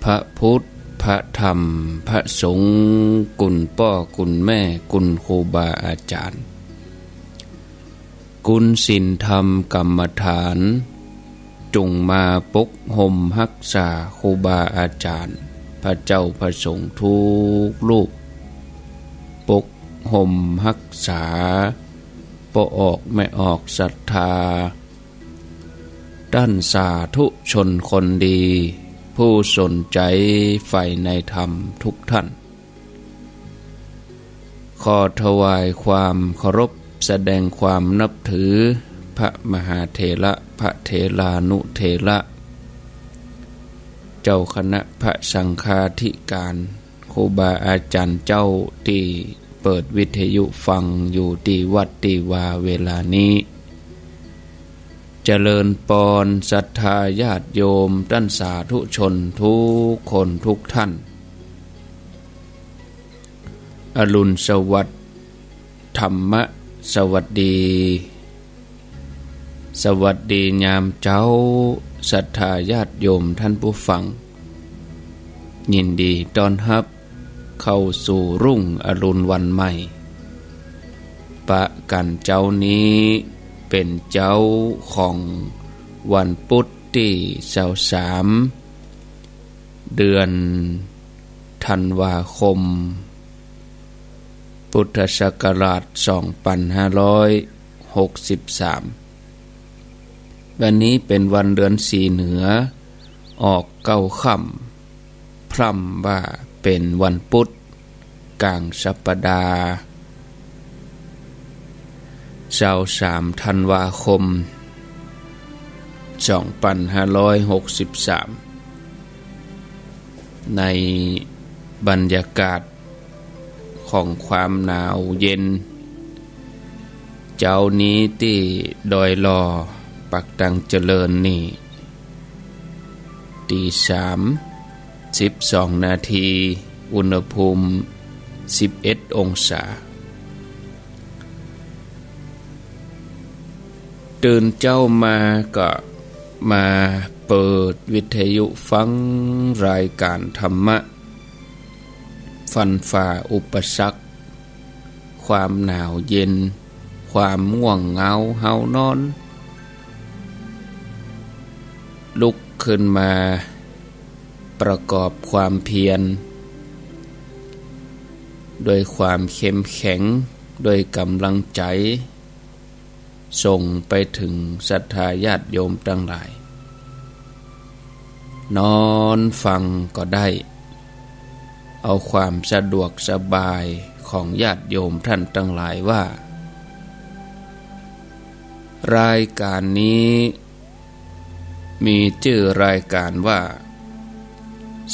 พระพุทธพระธรรมพระสงฆ์กุลพ่อกุลแม่กุลครูบาอาจารย์กุลศีลธรรมกรรมฐานจงมาปกห่มรักษาครูบาอาจารย์พระเจ้าพระสงฆ์ทุกรูปปกห่มรักษาบ่ออกไม่ออกศรัทธาด้านสาธุชนคนดีผู้สนใจใฝ่ในธรรมทุกท่านขอถวายความเคารพแสดงความนับถือพระมหาเถระพระเถรานุเถระเจ้าคณะพระสังฆาธิการครูบาอาจารย์เจ้าที่เปิดวิทยุฟังอยู่ที่วัดที่วาเวลานี้เจริญปอนศรัทธาญาติโยมท่านสาธุชนทุกคนทุกท่านอรุณสวัสดิ์ธรรมะสวัสดีสวัสดียามเจ้าศรัทธาญาติโยมท่านผู้ฟังยินดีต้อนรับเข้าสู่รุ่งอรุณวันใหม่ปะกันเจ้านี้เป็นเจ้าของวันพุธที่23เดือนธันวาคมพุทธศักราช2563วันนี้เป็นวันเดือน4เหนือออก9ค่ำพร่ำว่าเป็นวันพุธกลางสัปดาห์23ธันวาคม2563ในบรรยากาศของความหนาวเย็นเจ้านี้ที่ดอยลอปักตังเจริญนี่ตี3:12 นาทีอุณหภูมิ11องศาตื่นเจ้ามาก็มาเปิดวิทยุฟังรายการธรรมะฟันฝ่าอุปสรรคความหนาวเย็นความง่วงเหงาเฮานอนลุกขึ้นมาประกอบความเพียรด้วยความเข้มแข็งด้วยกำลังใจส่งไปถึงศรัทธาญาติโยมทั้งหลายนอนฟังก็ได้เอาความสะดวกสบายของญาติโยมท่านทั้งหลายว่ารายการนี้มีชื่อรายการว่า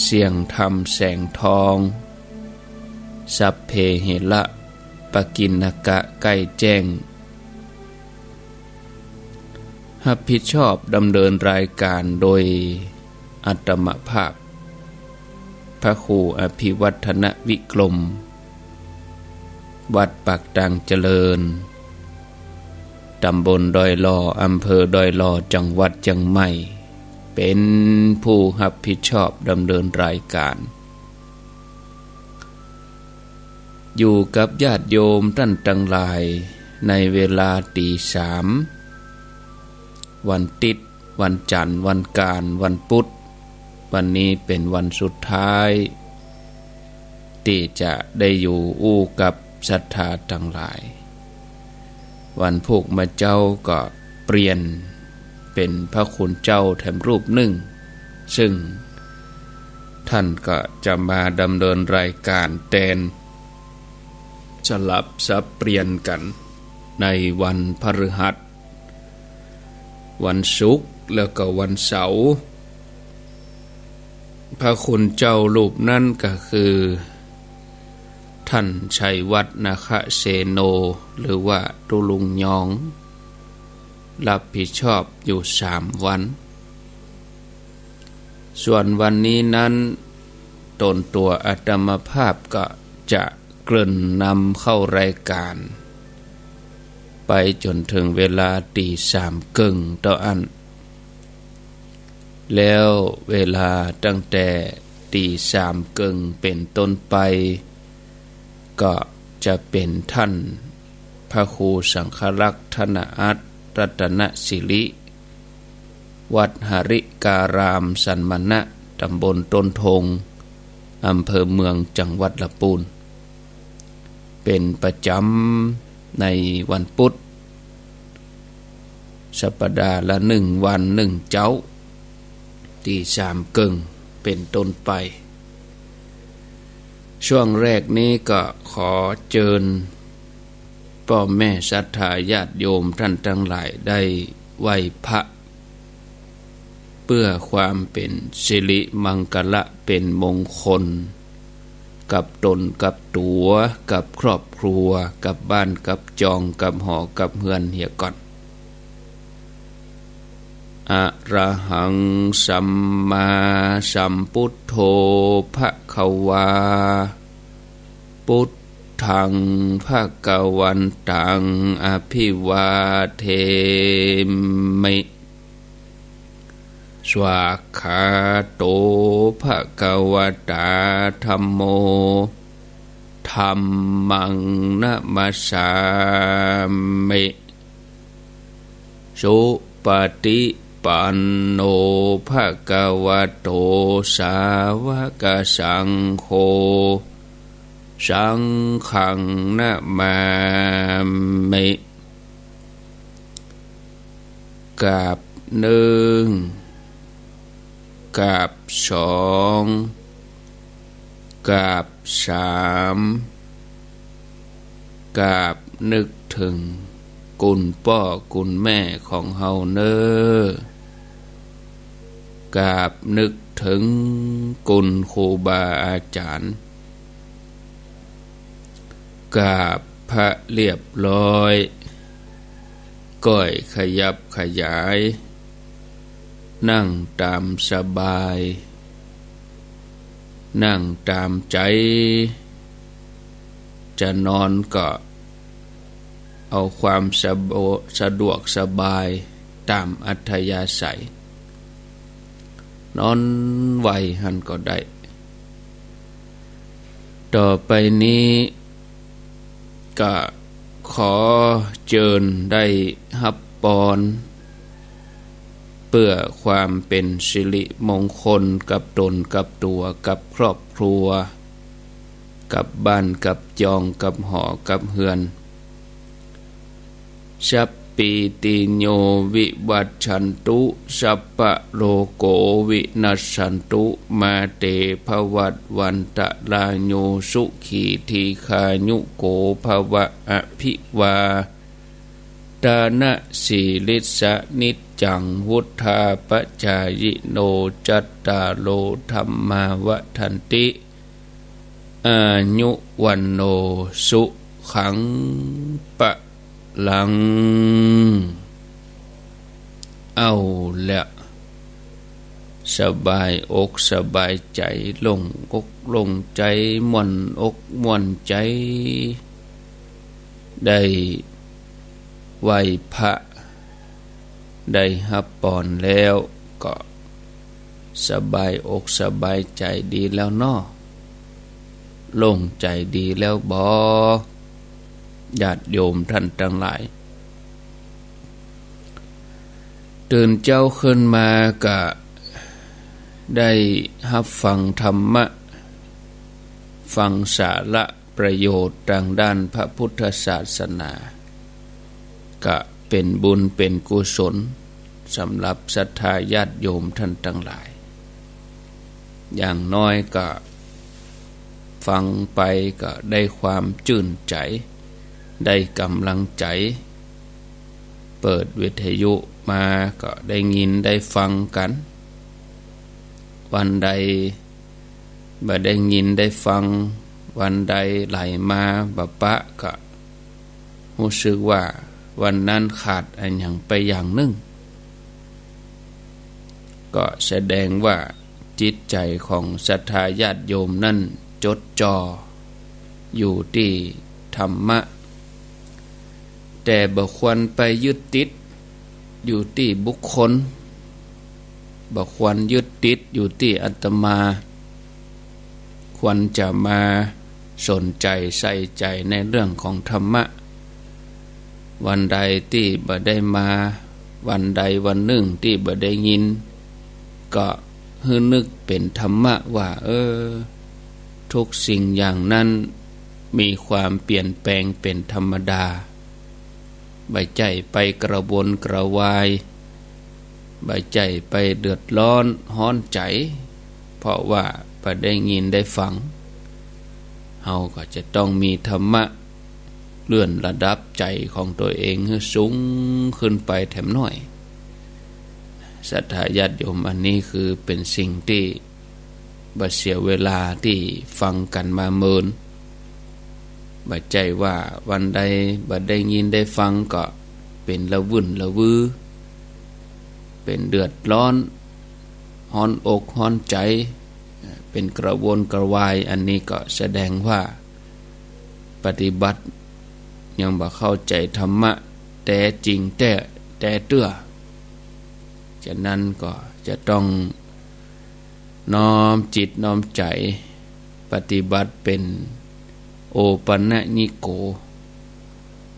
เสียงธรรมแสงทองสัพเพเหระปกิณณกะใกล้แจ้งรับผิดชอบดำเนินรายการโดยอาตมภาพพระครูอภิวัฒนวิกรมวัดปากตังเจริญตำบลดอยลออำเภอดอยลอจังหวัดเชียงใหม่เป็นผู้รับผิดชอบดำเนินรายการอยู่กับญาติโยมท่านทั้งหลายในเวลาตี3วันติดวันจันทร์วันการวันพุธวันนี้เป็นวันสุดท้ายที่จะได้อยู่อู้กับศรัทธาทั้งหลายวันพวกมาเจ้าก็เปลี่ยนเป็นพระคุณเจ้าแถมรูปหนึ่งซึ่งท่านก็จะมาดำเนินรายการแทนสลับสับเปลี่ยนกันในวันพฤหัสวันศุกร์แล้วก็วันเสาร์พระคุณเจ้ารูปนั้นก็คือท่านชัยวัฒน์นาคเสโนหรือว่าตุลุงยองรับผิดชอบอยู่3วันส่วนวันนี้นั้นตนตัวอาตมภาพก็จะเกริ่นนำเข้ารายการไปจนถึงเวลาตี3:30ต่ออันแล้วเวลาตั้งแต่ ตีสามเกิงเป็นต้นไปก็จะเป็นท่านพระครูสังฆลักษณ์ธนอัตรัตนสิริวัดหริการามสันมณะตำบลต้นทงอำเภอเมืองจังหวัดลำพูนเป็นประจำในวันพุธสัปดาห์ละ1 วัน 1 เจ้าตีสามเกิงเป็นต้นไปช่วงแรกนี้ก็ขอเชิญพ่อแม่ศรัทธาญาติโยมท่านทั้งหลายได้ไหว้พระเพื่อความเป็นสิริมังคละเป็นมงคลกับตนกับตัวกับครอบครัวกับบ้านกับจองกับหอกับเฮือนเหียก่อนอะระหังสัมมาสัมพุทโธภควาพุทธังภควันตังอภิวาเทมิสวากขาโตภควตาธัมโมธัมมังนะมัสสามิสุปฏิปันโนภควโตสาวกสังโฆสังฆังนะมามิกับหนึ่งกับสองกับสามกับนึกถึงคุณพ่อคุณแม่ของเฮาเนอกราบนึกถึงคุณครูบาอาจารย์กราบพระเรียบร้อยก้อยขยับขยายนั่งตามสบายนั่งตามใจจะนอนก็เอาความสะดวกสบายตามอัธยาศัยนอนไหวหันก็ได้ต่อไปนี้ก็ขอเชิญได้ฮับปอนเพื่อความเป็นสิริมงคลกับตนกับตัวกับครอบครัวกับบ้านกับจองกับหอกับเฮือนสัพปิติโยวิวัชชันตุสัพพะโลโกวินัสสันตุมาเตภวัตวันตะลาโยสุขีทีคายุโกภวะอภิวาทานะสีลิสะนิจจังวุธาปจายโนจัตตาโลธัมมาวทันติอายุวันโนสุขังปะลังเอาละสบายอกสบายใจลงอกลงใจม่วนอกม่วนใจได้ไหว้พระได้ฮับปอนแล้วก็สบายอกสบายใจดีแล้วเนาะโล่งใจดีแล้วบ่ญาติโยมท่านทั้งหลายตื่นเจ้าขึ้นมาก็ได้รับฟังธรรมะฟังสาระประโยชน์ทางด้านพระพุทธศาสนาก็เป็นบุญเป็นกุศลสำหรับศรัทธาญาติโยมท่านทั้งหลายอย่างน้อยก็ฟังไปก็ได้ความชื่นใจได้กำลังใจเปิดวิทยุมาก็ได้ยินได้ฟังกันวันใดบ่ได้ยินได้ฟังวันใดไหลมาบะปะก็รู้สึกว่าวันนั้นขาดอันหยังไปอย่างหนึ่งก็แสดงว่าจิตใจของศรัทธาญาติโยมนั่นจดจ่ออยู่ที่ธรรมะแต่บ่ควรไปยึดติดอยู่ที่บุคคลบ่ควรยึดติดอยู่ที่อาตมา ควรจะมาสนใจใส่ใจในเรื่องของธรรมะวันใดที่บ่ได้มาวันใดวันหนึ่งที่บ่ได้ยินก็ฮึนึกเป็นธรรมะว่าทุกสิ่งอย่างนั้นมีความเปลี่ยนแปลงเป็นธรรมดาใบใจไปกระวนกระวายใบใจไปเดือดร้อนฮ้อนใจเพราะว่าบ่ได้ยินได้ฟังเฮาก็จะต้องมีธรรมะเลื่อนระดับใจของตัวเองให้สูงขึ้นไปแถมหน่อยศรัทธาญาติโยมอันนี้คือเป็นสิ่งที่บ่เสียเวลาที่ฟังกันมาเมินบ่ใจว่าวันใดบ่ได้ยินได้ฟังก็เป็นละวุ่นละวือเป็นเดือดร้อนฮ้อนอกฮ้อนใจเป็นกระวนกระวายอันนี้ก็แสดงว่าปฏิบัติยังบ่เข้าใจธรรมะแต่จริงแต่เตื้อฉะนั้นก็จะต้องน้อมจิตน้อมใจปฏิบัติเป็นโอปัญญิโก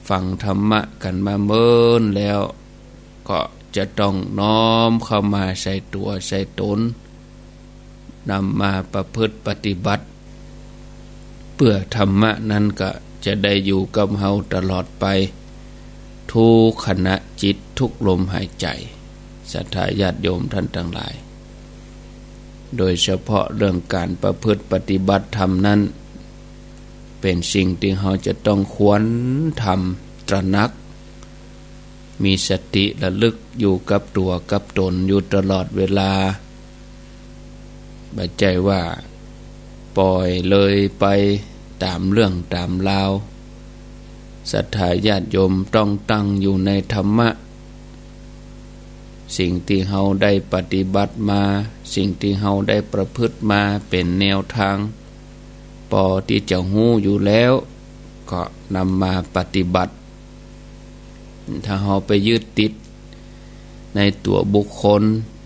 ฟังธรรมะกันมาเมินแล้วก็จะต้องน้อมเข้ามาใส่ตัวใส่ตนนำมาประพฤติปฏิบัติเพื่อธรรมะนั้นก็จะได้อยู่กับเฮาตลอดไปทุกขณะจิตทุกลมหายใจศรัทธาญาติโยมท่านทั้งหลายโดยเฉพาะเรื่องการประพฤติปฏิบัติธรรมนั้นเป็นสิ่งที่เฮาจะต้องควรทำตระหนักมีสติระลึกอยู่กับตัวกับตนอยู่ตลอดเวลาบ่ใจว่าปล่อยเลยไปตามเรื่องตามราวศรัทธาญาติโยมต้องตั้งอยู่ในธรรมะสิ่งที่เฮาได้ปฏิบัติมาสิ่งที่เฮาได้ประพฤติมาเป็นแนวทางพอที่จะฮู้อยู่แล้วก็นำมาปฏิบัติถ้าเฮาไปยึดติดในตัวบุคคล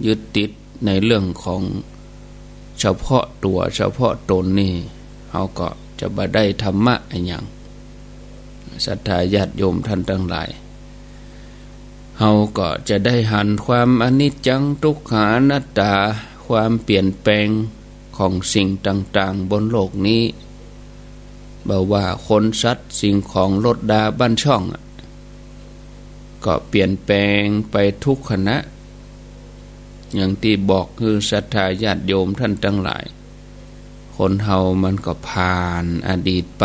ยึดติดในเรื่องของเฉพาะตัวเฉพาะตนนี่เฮาก็จะบ่ได้ธรรมะอันหยังศรัทธาญาติโยมท่านทั้งหลายเฮาก็จะได้หันความอนิจจังทุกขังอนัตตาความเปลี่ยนแปลงของสิ่งต่างๆบนโลกนี้บ่ว่าคนสัตว์สิ่งของรถดาบ้านช่องก็เปลี่ยนแปลงไปทุกขณะอย่างที่บอกคือศรัทธาญาติโยมท่านทั้งหลายคนเฮามันก็ผ่านอดีตไป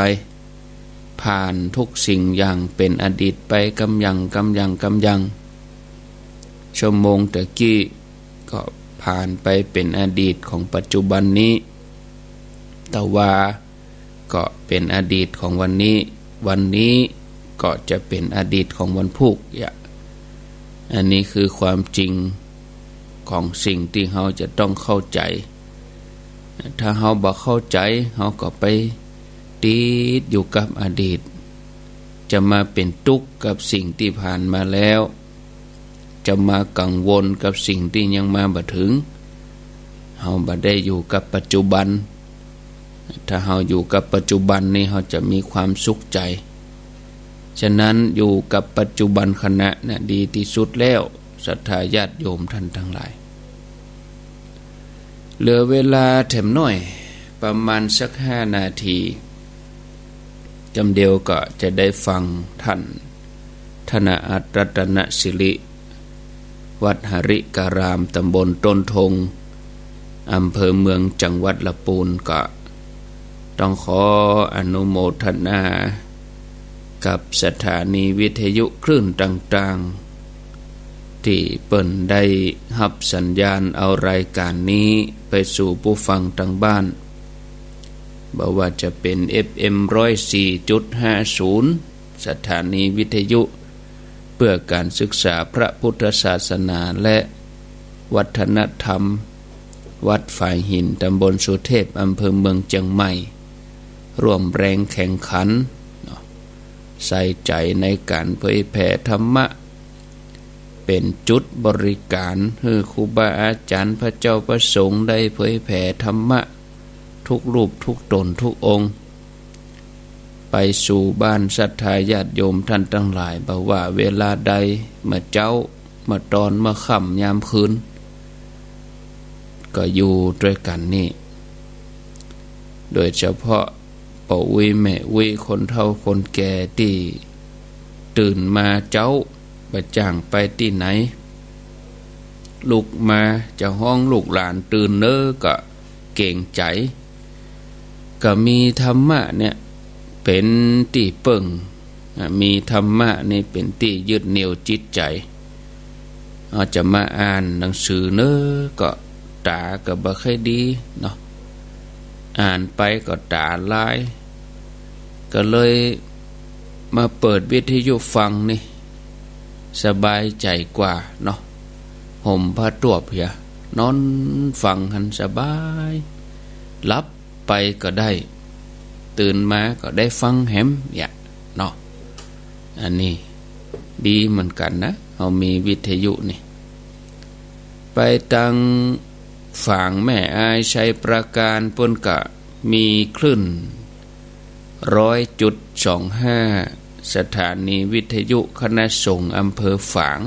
ผ่านทุกสิ่งอย่างเป็นอดีตไปกำยังชั่วโมงตะกี้ก็ผ่านไปเป็นอดีตของปัจจุบันนี้แต่ว่าก็เป็นอดีตของวันนี้วันนี้ก็จะเป็นอดีตของวันพรุ่งนี้อันนี้คือความจริงของสิ่งที่เราจะต้องเข้าใจถ้าเราบ่เข้าใจเราก็ไปติดอยู่กับอดีตจะมาเป็นทุกข์กับสิ่งที่ผ่านมาแล้วจะมากังวลกับสิ่งที่ยังมาบ่ถึงเราบ่ได้อยู่กับปัจจุบันถ้าเราอยู่กับปัจจุบันนี้เราจะมีความสุขใจฉะนั้นอยู่กับปัจจุบันขณะน่ะดีที่สุดแล้วศรัทธาญาติโยมท่านทั้งหลายเหลือเวลาแถมหน่อยประมาณสัก5 นาทีจำเดียวก็จะได้ฟังท่านธนอัตรัตนสิริวัดหริการามตำบลต้นทงอำเภอเมืองจังหวัดลำพูนก็ต้องขออนุโมทนากับสถานีวิทยุคลื่นต่างๆที่เปิ้นได้รับสัญญาณเอารายการนี้ไปสู่ผู้ฟังทางบ้านบ่ว่าจะเป็น FM 104.50 สถานีวิทยุเพื่อการศึกษาพระพุทธศาสนาและวัฒนธรรมวัดฝ่ายหินตำบลสุเทพอำเภอเมืองเชียงใหม่ร่วมแรงแข่งขันใส่ใจในการเผยแผ่ธรรมะเป็นจุดบริการให้ครูบาอาจารย์พระเจ้าประสงค์ได้เผยแผ่ธรรมะ ทุกรูปทุกตนทุกองค์ไปสู่บ้านศรัทธาญาติโยมท่านทั้งหลายบอกว่าเวลาใดมาเจ้ามาตอนมาค่ำยามคืนก็อยู่ด้วยกันนี่โดยเฉพาะป่าวิแม่วิคนเฒ่าคนแก่ที่ตื่นมาเจ้าประจ่างไปที่ไหนลุกมาจะห้องลูกหลานตื่นเน้อก็เก่งใจก็มีธรรมะเนี่ยเป็นที่เปิ่งมีธรรมะนี่เป็นที่ยึดเหนี่ยวจิตใจอาจจะมาอ่านหนังสือเน้อก็ตาก็บ่ค่อยดีเนาะอ่านไปก็ตาลายก็เลยมาเปิดวิทยุฟังนี่สบายใจกว่าเนาะห่มผ้าตัวเพียนอนฟังหันสบายหลับไปก็ได้ตื่นมาก็ได้ฟังแหมอย่าเนาะอันนี้ดีเหมือนกันนะเอามีวิทยุนี่ไปตังฝั่งแม่อายชัยประการเพิ่นก็มีคลื่น100.25 สถานีวิทยุคณะสงฆ์อำเภอฝาง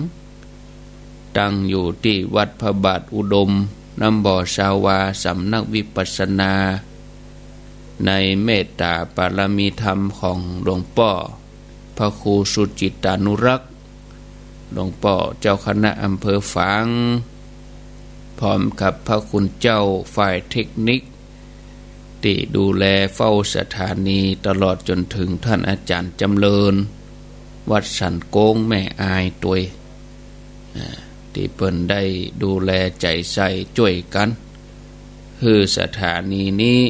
ตั้งอยู่ที่วัดพระบาทอุดมน้ำบ่อชาวาสำนักวิปัสสนาในเมตตาปารมีธรรมของหลวงพ่อพระครูสุจิตานุรักษ์หลวงพ่อเจ้าคณะอำเภอฝางพร้อมกับพระคุณเจ้าฝ่ายเทคนิคที่ดูแลเฝ้าสถานีตลอดจนถึงท่านอาจารย์จำเริญวัดสันโกงแม่อายตัวที่เพิ่นได้ดูแลใจใส่ช่วยกันคือสถานีนี้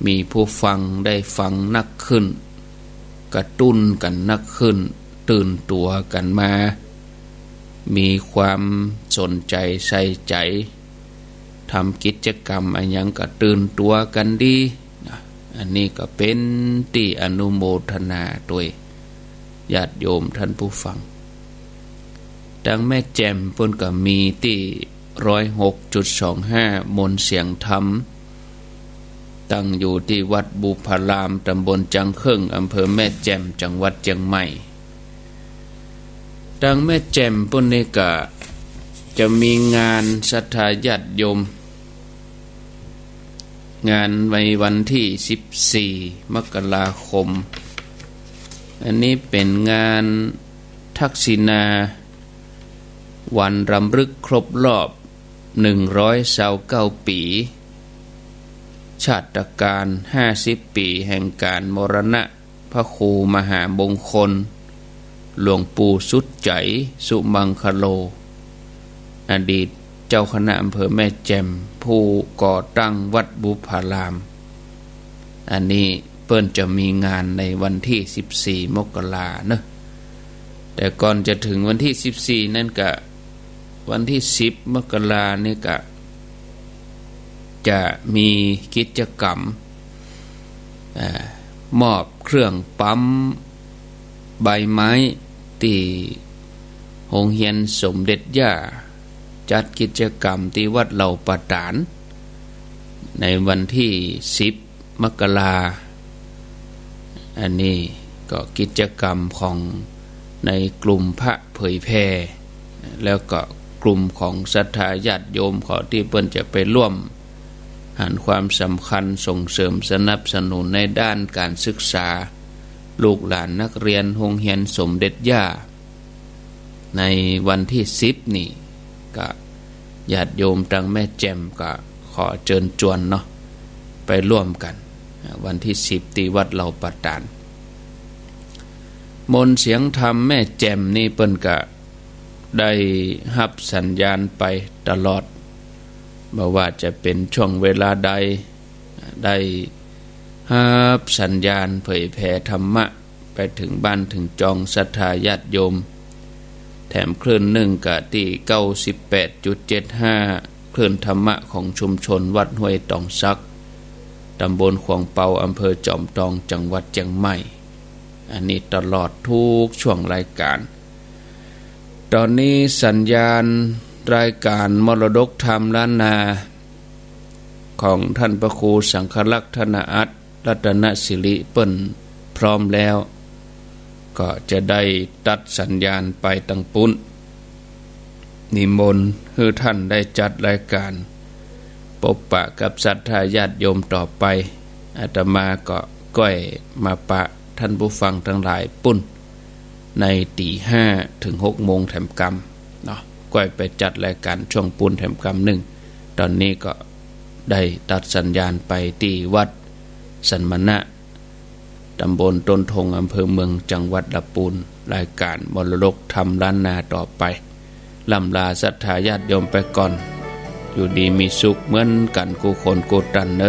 มีผู้ฟังได้ฟังนักขึ้นกระตุ้นกันนักขึ้นตื่นตัวกันมามีความสนใจใส่ใจทำกิจกรรมอันยังก็ตื่นตัวกันดีอันนี้ก็เป็นที่อนุโมทนาโดยญาติโยมท่านผู้ฟังดังแม่แจ่มเพิ่นก็มีที่ 106.25 มนต์เสียงธรรมตั้งอยู่ที่วัดบุพารามตำบลจังเครื่องอำเภอแม่แจ่มจังหวัดเชียงใหม่ดังแม่แจ่มเพิ่นนี่ก็จะมีงานศรัทธาญาติโยมงานในวันที่14มกราคมอันนี้เป็นงานทักษิณาวันรำลึกครบรอบ129 ปีชาตการ50 ปีแห่งการมรณะพระครูมหามงคลหลวงปู่สุดใจสุมังคโลอดีตเจ้าคณะอำเภอแม่แจ่มผู้ก่อตั้งวัดบุพารามอันนี้เปิ้นจะมีงานในวันที่14มกราเนอะแต่ก่อนจะถึงวันที่14นั่นก็วันที่10มกรานี่ก็จะมีกิจกรรมมอบเครื่องปั๊มใบไม้ที่โรงเรียนสมเด็จย่าจัดกิจกรรมที่วัดเหล่าปะตานในวันที่10มกราอันนี้ก็กิจกรรมของในกลุ่มพระเผยแพร่แล้วก็กลุ่มของศรัทธาญาติโยมขอที่เพิ่นจะไปร่วมหันความสำคัญส่งเสริมสนับสนุนในด้านการศึกษาลูกหลานนักเรียนโรงเรียนสมเด็จย่าในวันที่10นี่ก็ญาติโยมตังแม่แจ่มก็ขอเชิญชวนเนาะไปร่วมกันวันที่10ที่วัดเหล่าปะตานมนต์เสียงธรรมแม่แจ่มนี่เปิ้นก็ได้รับสัญญาณไปตลอดบ่ว่าจะเป็นช่วงเวลาใดได้รับสัญญาณเผยแผ่ธรรมะไปถึงบ้านถึงจองศรัทธาญาติโยมแถมคลื่นหนึ่งกะที่ 98.75 คลื่นธรรมะของชุมชนวัดห้วยตองซักตำบลขวางเปาอำเภอจอมทองจังหวัดเชียงใหม่อันนี้ตลอดทุกช่วงรายการตอนนี้สัญญาณรายการมรดกธรรมล้านนา ของท่านพระครูสังฆลักษณอัตรัตนสิริเปิ้นพร้อมแล้วก็จะได้ตัดสัญญาณไปตั้งปุ้นนิมนต์ให้ท่านได้จัดรายการพบปะกับศรัทธาญาติโยมต่อไปอาตมาก็ก้อยมาปะท่านผู้ฟังทั้งหลายปุ้นในตี5 ถึง 6 โมงแถมกรรมเนาะก้อยไปจัดรายการช่วงปุ้นแถมกรรม1ตอนนี้ก็ได้ตัดสัญญาณไปที่วัดสันมณะตำบลต้นทงอำเภอเมืองจังหวัดลำพูนรายการมรดกธรรมล้านนาต่อไปล่ำลาศรัทธาญาติโยมไปก่อนอยู่ดีมีสุขเหมือนกันกูคนกูตันเนอ